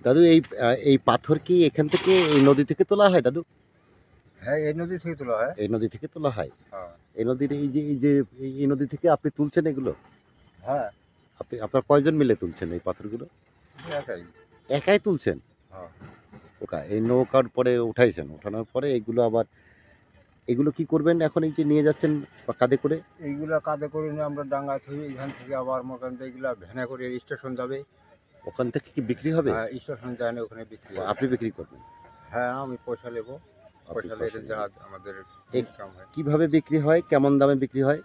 দাদু এই পাথর কি এখান থেকে এই নদী থেকে তোলা হয় দাদু? হ্যাঁ, এই নদী থেকে তোলা হয়। এই নদী থেকে তোলা হয়। হ্যাঁ। এই নদীর এই নদী থেকে আপনি তুলছেন এগুলো? হ্যাঁ, আপনার কয়জন মিলে তুলছেন এই পাথরগুলো? একাই। একাই তুলছেন? হ্যাঁ। এই নৌকার পরে উঠাইছেন, উঠানোর পরে এগুলো কি করবেন এখন, এই যে নিয়ে যাচ্ছেন কাঁধে করে? এইগুলা কাঁধে করে নিয়ে আমরা ডাঙ্গা থেকে এখান থেকে আবার মনে এইগুলা ভ্যানে করে স্টেশন যাবে। ওখান থেকে কি বিক্রি হবে? হ্যাঁ, স্টেশন যায় না, ওখানে বিক্রি হবে। আপনি বিক্রি করবেন? হ্যাঁ, আমি পয়সা নেবো। আপনি পয়সা পয়সা নিলে যা নেবেন। আমাদের ইনকাম হয়। কিভাবে বিক্রি হয়, কেমন দামে বিক্রি হয়?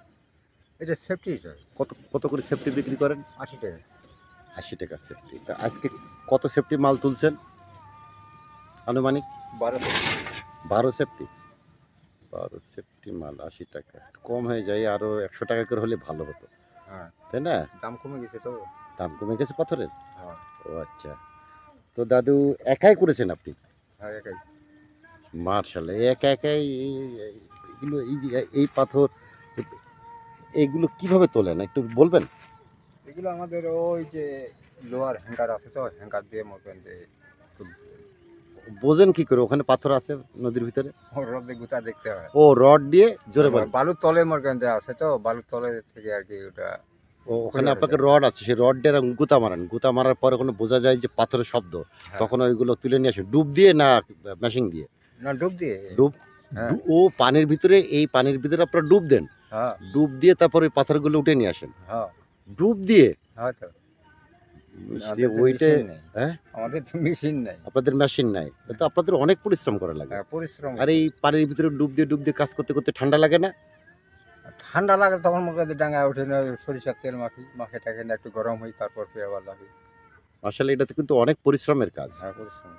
এটা সেফটি হিসাবে কত কত করে সেফটি বিক্রি করেন? 80 টাকা। 80 টাকা সেফটি। তা আজকে কত সেফটি মাল তুলছেন আনুমানিক? 12 12 সেফটি। 12 সেফটি মাল 80 টাকা, একটু কম হয়ে যায়, আরো 100 টাকা করে হলে ভালো হতো, হ্যাঁ, তাই না? দাম কমে গেছে তো। দাম কমে গেছে পাথরের? হ্যাঁ। ও আচ্ছা। তো দাদু একাই করেছেন আপনি? হ্যাঁ, একাই। মার্শাল্লাহ, একা একাই এগুলো, এই যে এই পাথর, এগুলো কিভাবে তোলেন একটু বলবেন? এগুলো আমাদের ওই যে লোহার হ্যাঙ্গার আছে, তো হ্যাঙ্গার দিয়ে মনে যে বোঝেন কি করে ওখানে পাথর আছে নদীর ভিতরে? রোদে গুতা দেখতে হয়। ও রড দিয়ে জোরে বলেন। বালুর তলে মনে দেওয়া আছে, তো বালুর তলে থেকে আর কি ওটা। ও ওখানে আপনাকে রড আছে, সেই রড দিয়ে গুতা মারেন, গুতা মারার পরে কোনো বোঝা যায় যে পাথরের শব্দ, তখন ওইগুলো তুলে নিয়ে আসেন ডুব দিয়ে না মেশিং দিয়ে? না, ডুব দিয়ে। ডুব। হ্যাঁ। ও পানির ভিতরে, এই পানির ভিতরে আপনারা ডুব দেন? হ্যাঁ। ডুব দিয়ে তারপরে ওই পাথরগুলো উঠে নিয়ে আসেন? হ্যাঁ। ডুব দিয়ে? হ্যাঁ, তো যে ওইটা, হ্যাঁ, আমাদের তো মেশিন নাই। আপনাদের মেশিন নাই, তো আপনাদের অনেক পরিশ্রম করা লাগে। হ্যাঁ, পরিশ্রম। আর এই পানির ভিতরে ডুব দিয়ে কাজ করতে করতে ঠান্ডা লাগে না? ঠান্ডা লাগে তখন মুখে ডাঙায় উঠে না, সরিষার তেল মাখে টাকে না, একটু গরম হই, তারপর ফিরে আবার লাগে। আসলে এটাতে কিন্তু অনেক পরিশ্রমের কাজ। হ্যাঁ, পরিশ্রম।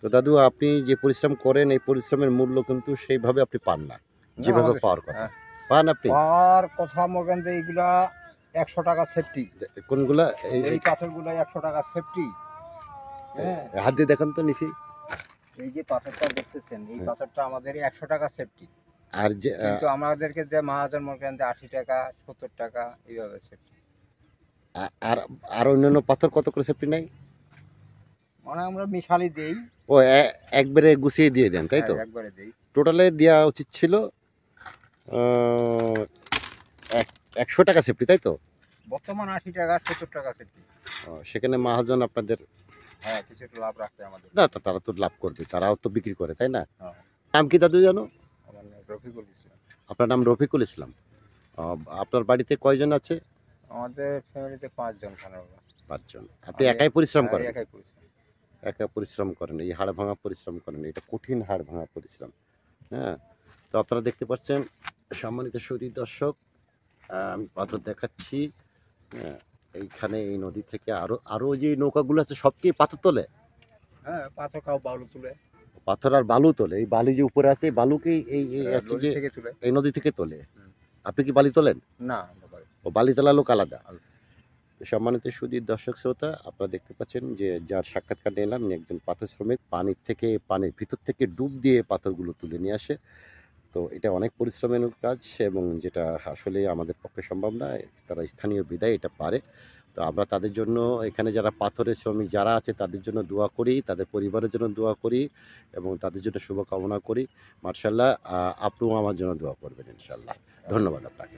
তো দাদু আপনি যে পরিশ্রম করেন, এই পরিশ্রমের মূল্য কিন্তু সেইভাবে আপনি পান না যেভাবে পাওয়ার কথা। পান আপনি? পাওয়ার কথা মনে এইগুলা 100 টাকা সেফটি। কোনগুলা? এই পাথরগুলো 100 টাকা সেফটি। হ্যাঁ, হাত দিয়ে দেখান তো নিচে। এই যে পাথরটা দেখতেছেন, এই পাথরটা আমাদের 100 টাকা সেফটি। আর যে কিন্তু আমাদেরকে যে মহাজন মনে করেন 80 টাকা 70 টাকা এইভাবে সেফটি। আর আর অন্যান্য পাথর কত করে সেফটি নাই? মানে আমরা মিশালি দেই। ও একবারে গুছিয়ে দিয়ে দেন, তাই তো? একবারে দেই। টোটালে দেওয়া উচিত ছিল 100 টাকা সেফটি, তাই তো? বর্তমান 80 টাকা 70 টাকা সেফটি। সেখানে মহাজন আপনাদের, হ্যাঁ, কিছু একটু লাভ রাখতে আমাদের। না তারা তো লাভ করবে, তারাও তো বিক্রি করে, তাই না? হ্যাঁ। নাম কি দাদু জানো? আমার নাম রফিকুল ইসলাম। আপনার নাম রফিকুল ইসলাম। আপনার বাড়িতে কয়জন আছে? আমাদের ফ্যামিলিতে 5 জন খানা। 5 জন। আপনি একাই পরিশ্রম করেন? একাই পরিশ্রম। একা পরিশ্রম করেন, এই হাড় ভাঙা পরিশ্রম করেন, এটা কঠিন হাড় ভাঙা পরিশ্রম। হ্যাঁ, তো আপনারা দেখতে পাচ্ছেন সম্মানিত সুধী দর্শক, আমি পাথর দেখাচ্ছি। হ্যাঁ, এইখানে এই নদী থেকে আরো আরো যে নৌকাগুলো আছে সব কি পাথর তোলে? হ্যাঁ, পাথর খাও বালু তুলে। পাথর আর বালু তোলে। এই বালি যে উপরে আছে, এই বালুকেই নদী থেকে তুলে। এই নদী থেকে তোলে। আপনি কি বালি তোলেন? না, ও বালি তোলা লোক আলাদা। সম্মানিত সুধী দর্শক শ্রোতা, আপনারা দেখতে পাচ্ছেন যে যার সাক্ষাৎকার নিলাম, উনি একজন পাথর শ্রমিক, পানির ভিতর থেকে ডুব দিয়ে পাথরগুলো তুলে নিয়ে আসে। তো এটা অনেক পরিশ্রমের কাজ, এবং যেটা আসলে আমাদের পক্ষে সম্ভব না, তারা স্থানীয় বিধায় এটা পারে। তো আমরা তাদের জন্য, এখানে যারা পাথরের শ্রমিক যারা আছে তাদের জন্য দোয়া করি, তাদের পরিবারের জন্য দোয়া করি, এবং তাদের জন্য শুভকামনা করি। মার্শাল্লাহ, আপনিও আমার জন্য দোয়া করবেন ইনশাল্লাহ। ধন্যবাদ আপনাকে।